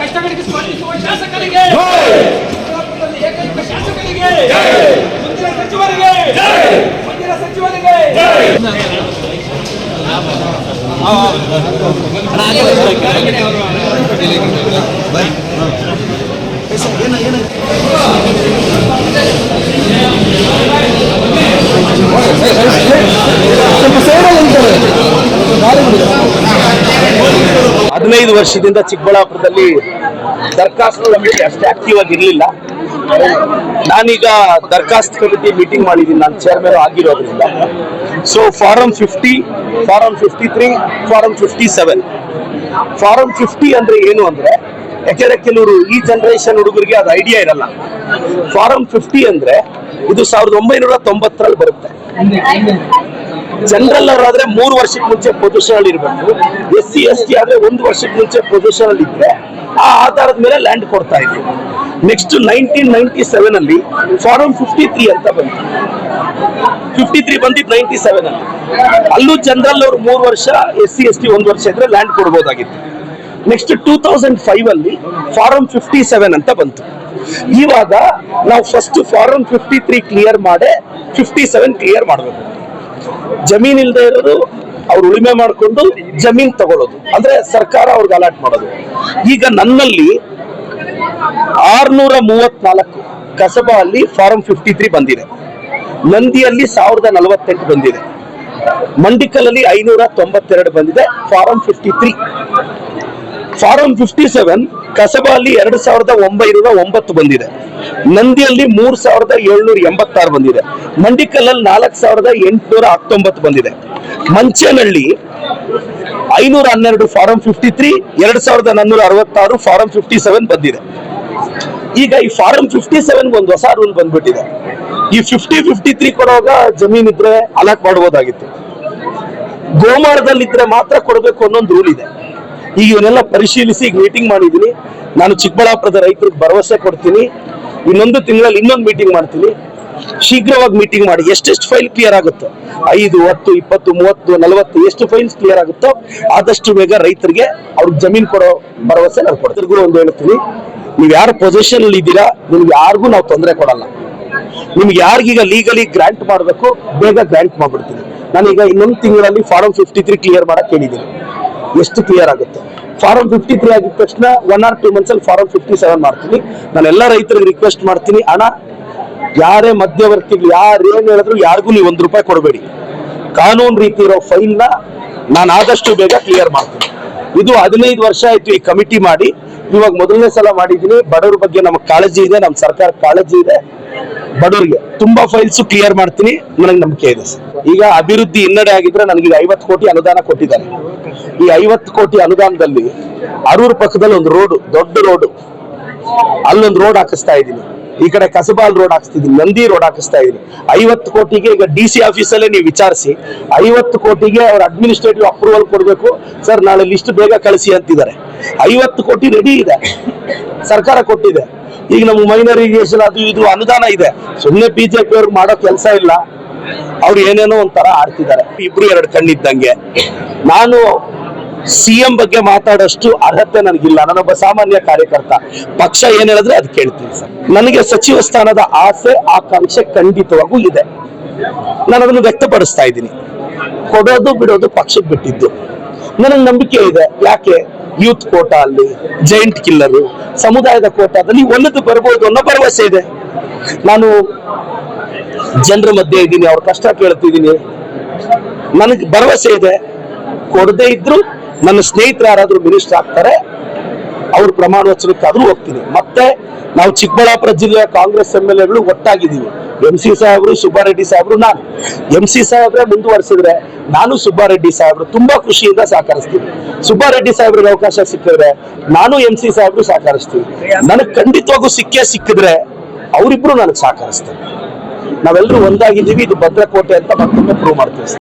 ಕಷ್ಟಗಳಿಗೆ ಸ್ಪಂದಿಸುವ ಶಾಸಕರಿಗೆ, ಏಕೈಕ ಶಾಸಕರಿಗೆ, ಮುಂದಿನ ಸಚಿವರಿಗೆ, ಹದಿನೈದು ವರ್ಷದಿಂದ ಚಿಕ್ಕಬಳ್ಳಾಪುರದಲ್ಲಿ ದರ್ಖಾಸ್ತು ಕಮಿಟಿ ಅಷ್ಟೇ ಆಕ್ಟಿವ್ ಆಗಿರ್ಲಿಲ್ಲ. ನಾನೀಗ ದರ್ಖಾಸ್ತು ಕಮಿಟಿ ಮೀಟಿಂಗ್ ಮಾಡಿದ್ದೀನಿ, ನಾನು ಚೇರ್ಮನ್ ಆಗಿರೋದ್ರಿಂದ. So form 50, form 53, form 57. Form 50 ಅಂದ್ರೆ ಏನು ಅಂದ್ರೆ, ಯಾಕೆಂದ್ರೆ ಕೆಲವರು ಈ ಜನರೇಷನ್ ಹುಡುಗರಿಗೆ ಅದು ಐಡಿಯಾ ಇರಲ್ಲ. ಫಾರಂ 50 ಅಂದ್ರೆ ಇದು 1990ರಲ್ಲಿ ಬರುತ್ತೆ. ಜನರಲ್ ಅವರಾದ್ರೆ 3 ವರ್ಷಕ್ಕೆ ಮುಂಚೆ ಪೊಸಿಷನ್ ಅಲ್ಲಿ ಇರಬೇಕು. SC ST ಆದ್ರೆ 1 ವರ್ಷಕ್ಕೆ ಮುಂಚೆ ಪೊಸಿಷನ್ ಅಲ್ಲಿ ಇದ್ರೆ ಆ ಆಧಾರದ ಮೇಲೆ ಲ್ಯಾಂಡ್ ಕೊಡ್ತಾ ಇದ್ರು. ನೆಕ್ಸ್ಟ್ 1997 ಅಲ್ಲಿ ಫಾರಂ 53 ಅಂತ ಬಂತು. 53 ಬಂದಿದ್ದು 97 ಅಲ್ಲಿ. ಅಲ್ಲೂ ಜನರಲ್ ಅವರು 3 ವರ್ಷ, SC ST 1 ವರ್ಷ ಇದ್ರೆ ಲ್ಯಾಂಡ್ ಕೊಡ್ಬೋದಾಗಿತ್ತು. ನೆಕ್ಸ್ಟ್ 2005 ಅಲ್ಲಿ ಫಾರಂ 57 ಅಂತ ಬಂತು. ಇವಾಗ ನಾವು ಫಸ್ಟ್ ಫಾರಂ 53 ಕ್ಲಿಯರ್ ಮಾಡಿ 57 ಕ್ಲಿಯರ್ ಮಾಡಬೇಕು. ಜಮೀನ್ ಇಲ್ಲದೆ ಇರೋರು ಅವ್ರು ಉಳಿಮೆ ಮಾಡಿಕೊಂಡು ಜಮೀನ್ ತಗೊಳ್ಳೋದು, ಅಂದ್ರೆ ಸರ್ಕಾರ ಅವ್ರಿಗೆ ಅಲಾಟ್ ಮಾಡೋದು. ಈಗ ನನ್ನಲ್ಲಿ 634 ಕಸಬಾ ಅಲ್ಲಿ ಫಾರಂ 53 ಬಂದಿದೆ. ನಂದಿಯಲ್ಲಿ 1048 ಬಂದಿದೆ. ಮಂಡಿಕಲಲ್ಲಿ 592 ಬಂದಿದೆ ಫಾರಂ 53. ಫಾರಂ 57 ಕಸಬಾ ಅಲ್ಲಿ 2909 ಬಂದಿದೆ. ನಂದಿಯಲ್ಲಿ 3786 ಬಂದಿದೆ. ಮಂಡಿಕಲ್ಲಲ್ಲಿ 4819 ಬಂದಿದೆ. ಮಂಚೇನಹಳ್ಳಿ 512 ಫಾರಂ 53, 2466 ಫಾರಂ 57 ಬಂದಿದೆ. ಈಗ ಈ ಫಾರಂ 57 ಒಂದು ಹೊಸ ರೂಲ್ ಬಂದ್ಬಿಟ್ಟಿದೆ. ಈ 53 ಕೊಡುವಾಗ ಜಮೀನ್ ಇದ್ರೆ ಅಲಾಟ್ ಮಾಡಬಹುದಾಗಿತ್ತು. ಗೋಮಾಳದಲ್ಲಿ ಇದ್ರೆ ಮಾತ್ರ ಕೊಡಬೇಕು ಅನ್ನೊಂದು ರೂಲ್ ಇದೆ. ಈಗ ಇವನ್ನೆಲ್ಲ ಪರಿಶೀಲಿಸಿ ಮೀಟಿಂಗ್ ಮಾಡಿದ್ದೀನಿ. ನಾನು ಚಿಕ್ಕಬಳ್ಳಾಪುರದ ರೈತರಿಗೆ ಭರವಸೆ ಕೊಡ್ತೀನಿ, ಇನ್ನೊಂದು ತಿಂಗಳಲ್ಲಿ ಇನ್ನೊಂದು ಮೀಟಿಂಗ್ ಮಾಡ್ತೀನಿ. ಶೀಘ್ರವಾಗಿ ಮೀಟಿಂಗ್ ಮಾಡಿ ಎಷ್ಟೆಷ್ಟು ಫೈಲ್ ಕ್ಲಿಯರ್ ಆಗುತ್ತೋ, 5, 10, 20, 30, 40 ಎಷ್ಟು ಫೈಲ್ಸ್ ಕ್ಲಿಯರ್ ಆಗುತ್ತೋ ಆದಷ್ಟು ಬೇಗ ರೈತರಿಗೆ ಅವ್ರಿಗೆ ಜಮೀನ್ ಕೊಡೋ ಭರವಸೆ ನಾನು ಕೊಡ್ತಿರ್ಗೂ ಒಂದು ಹೇಳ್ತೀನಿ. ನೀವು ಯಾರು ಪೊಸಿಷನ್ ಅಲ್ಲಿ ಇದ್ದೀರಾ, ನಿಮ್ಗೆ ಯಾರಿಗೂ ನಾವು ತೊಂದರೆ ಕೊಡಲ್ಲ. ನಿಮ್ಗೆ ಯಾರಿಗೀಗ ಲೀಗಲಿ ಗ್ರಾಂಟ್ ಮಾಡಬೇಕು ಬೇಗ ಗ್ರಾಂಟ್ ಮಾಡ್ಬಿಡ್ತೀನಿ. ನಾನೀಗ ಇನ್ನೊಂದು ತಿಂಗಳಲ್ಲಿ ಫಾರಂ 53 ಕ್ಲಿಯರ್ ಮಾಡಕ್ ಹೇಳಿದ್ದೀನಿ. ಎಷ್ಟು ಕ್ಲಿಯರ್ ಆಗುತ್ತೆ ಫಾರಂ 53 ಆಗಿದ ತಕ್ಷಣ 1 or 2 months ಅಲ್ಲಿ ಫಾರಂ 57 ಮಾಡ್ತೀನಿ. ನಾನು ಎಲ್ಲ ರೈತರಿಗೆ ರಿಕ್ವೆಸ್ಟ್ ಮಾಡ್ತೀನಿ, ಹಣ ಯಾರೇ ಮಧ್ಯವರ್ತಿಗಳು ಯಾರೇನು ಹೇಳಿದ್ರು ಯಾರಿಗೂ ನೀವು ₹1 ಕೊಡಬೇಡಿ. ಕಾನೂನು ರೀತಿ ಇರೋ ಫೈಲ್ನ ನಾನು ಆದಷ್ಟು ಬೇಗ ಕ್ಲಿಯರ್ ಮಾಡ್ತೀನಿ. ಇದು 15 ವರ್ಷ ಆಯ್ತು ಈ ಕಮಿಟಿ ಮಾಡಿ. ಇವಾಗ ಮೊದಲನೇ ಸಲ ಮಾಡಿದ್ದೀನಿ. ಬಡವ್ರ ಬಗ್ಗೆ ನಮಗೆ ಕಾಳಜಿ ಇದೆ, ನಮ್ಮ ಸರ್ಕಾರ ಕಾಳಜಿ ಇದೆ. ಬಡವರಿಗೆ ತುಂಬಾ ಫೈಲ್ಸ್ ಕ್ಲಿಯರ್ ಮಾಡ್ತೀನಿ, ನನಗೆ ನಂಬಿಕೆ ಇದೆ. ಈಗ ಅಭಿವೃದ್ಧಿ ಹಿನ್ನಡೆ ಆಗಿದ್ರೆ ನನಗೆ 50 ಕೋಟಿ ಅನುದಾನ ಕೊಟ್ಟಿದ್ದಾರೆ. ಈ 50 ಕೋಟಿ ಅನುದಾನದಲ್ಲಿ ಅರೂರು ಪಕ್ಕದಲ್ಲಿ ಒಂದು ರೋಡ್, ದೊಡ್ಡ ರೋಡ್, ಅಲ್ಲೊಂದು ರೋಡ್ ಹಾಕಿಸ್ತಾ ಇದ್ದೀನಿ. ಈ ಕಡೆ ಕಸಬಾಲ್ ರೋಡ್ ಹಾಕಿಸ್ತಿದ್ದೀನಿ, ನಂದಿ ರೋಡ್ ಹಾಕಿಸ್ತಾ ಇದ್ದೀನಿ. 50 ಕೋಟಿಗೆ ಈಗ DC ಆಫೀಸಲ್ಲೇ ನೀವು ವಿಚಾರಿಸಿ, 50 ಕೋಟಿಗೆ ಅವ್ರ ಅಡ್ಮಿನಿಸ್ಟ್ರೇಟಿವ್ ಅಪ್ರೂವಲ್ ಕೊಡಬೇಕು. ಸರ್ ನಾಳೆ ಲಿಸ್ಟ್ ಬೇಗ ಕಳಿಸಿ ಅಂತಿದ್ದಾರೆ. 50 ಕೋಟಿ ರೆಡಿ ಇದೆ, ಸರ್ಕಾರ ಕೊಟ್ಟಿದೆ. ಈಗ ನಮ್ಮ ಮೈನರ್ ಇರಿಗೇಷನ್ ಅದು ಇದು ಅನುದಾನ ಇದೆ. ಸುಮ್ಮನೆ ಬಿಜೆಪಿ ಅವ್ರಿಗೆ ಮಾಡೋ ಕೆಲಸ ಇಲ್ಲ. ಅವ್ರು ಏನೇನೋ ಒಂಥರ ಆಡ್ತಿದ್ದಾರೆ. ಇಬ್ರು 2 ಕಣ್ಣಿದ್ದಂಗೆ. ನಾನು CM ಬಗ್ಗೆ ಮಾತಾಡೋಷ್ಟು ಅರ್ಹತೆ ನನಗಿಲ್ಲ. ನಾನೊಬ್ಬ ಸಾಮಾನ್ಯ ಕಾರ್ಯಕರ್ತ. ಪಕ್ಷ ಏನ್ ಹೇಳಿದ್ರೆ ಅದು ಕೇಳ್ತೀನಿ ಸರ್. ನನಗೆ ಸಚಿವ ಸ್ಥಾನದ ಆಸೆ ಆಕಾಂಕ್ಷೆ ಖಂಡಿತವಾಗೂ ಇದೆ. ನಾನು ಅದನ್ನು ವ್ಯಕ್ತಪಡಿಸ್ತಾ ಇದ್ದೀನಿ. ಕೊಡೋದು ಬಿಡೋದು ಪಕ್ಷಕ್ಕೆ ಬಿಟ್ಟಿದ್ದು. ನನಗೆ ನಂಬಿಕೆ ಇದೆ. ಯಾಕೆ? ಯೂತ್ ಕೋಟಾ ಅಲ್ಲಿ, ಜೈಂಟ್ ಕಿಲ್ಲರು, ಸಮುದಾಯದ ಕೋಟಾದಲ್ಲಿ ಒಳ್ಳೇದು ಬರ್ಬೋದು ಅನ್ನೋ ಭರವಸೆ ಇದೆ. ನಾನು ಜನರ ಮಧ್ಯೆ ಇದ್ದೀನಿ, ಅವ್ರ ಕಷ್ಟ ಕೇಳ್ತಿದ್ದೀನಿ, ನನಗೆ ಭರವಸೆ ಇದೆ. ಕೊಡದೇ ಇದ್ರು ನನ್ನ ಸ್ನೇಹಿತರು ಯಾರಾದ್ರೂ ಮಿನಿಸ್ಟರ್ ಆಗ್ತಾರೆ, ಅವ್ರ ಪ್ರಮಾಣ ವಚನಕ್ಕಾದ್ರೂ ಹೋಗ್ತೀನಿ. ಮತ್ತೆ ನಾವು ಚಿಕ್ಕಬಳ್ಳಾಪುರ ಜಿಲ್ಲೆಯ ಕಾಂಗ್ರೆಸ್ MLAಗಳು ಒಟ್ಟಾಗಿದ್ದೀವಿ. MC ಸಾಹೇಬ್ರು, ಸುಬ್ಬಾರೆಡ್ಡಿ ಸಾಹೇಬ್ರು, ನಾನು. MC ಸಾಹೇಬ್ರೆ ಮುಂದುವರಿಸಿದ್ರೆ ನಾನು ಸುಬ್ಬಾರೆಡ್ಡಿ ಸಾಹೇಬ್ರು ತುಂಬಾ ಖುಷಿಯಿಂದ ಸಹಕರಿಸ್ತೀವಿ. ಸುಬ್ಬಾರೆಡ್ಡಿ ಸಾಹೇಬ್ರಿಗೆ ಅವಕಾಶ ಸಿಕ್ಕಿದ್ರೆ ನಾನು MC ಸಾಹೇಬ್ರು ಸಹಕರಿಸ್ತೀವಿ. ನನಗೆ ಖಂಡಿತವಾಗೂ ಸಿಕ್ಕಿದ್ರೆ ಅವರಿಬ್ರು ನನಗೆ ಸಹಕರಿಸ್ತಾರೆ. ನಾವೆಲ್ಲರೂ ಒಂದಾಗಿದ್ದೀವಿ. ಇದು ಭದ್ರಕೋಟೆ ಅಂತ ಮತ್ತೊಮ್ಮೆ ಪ್ರೂವ್ ಮಾಡ್ತೀವಿ.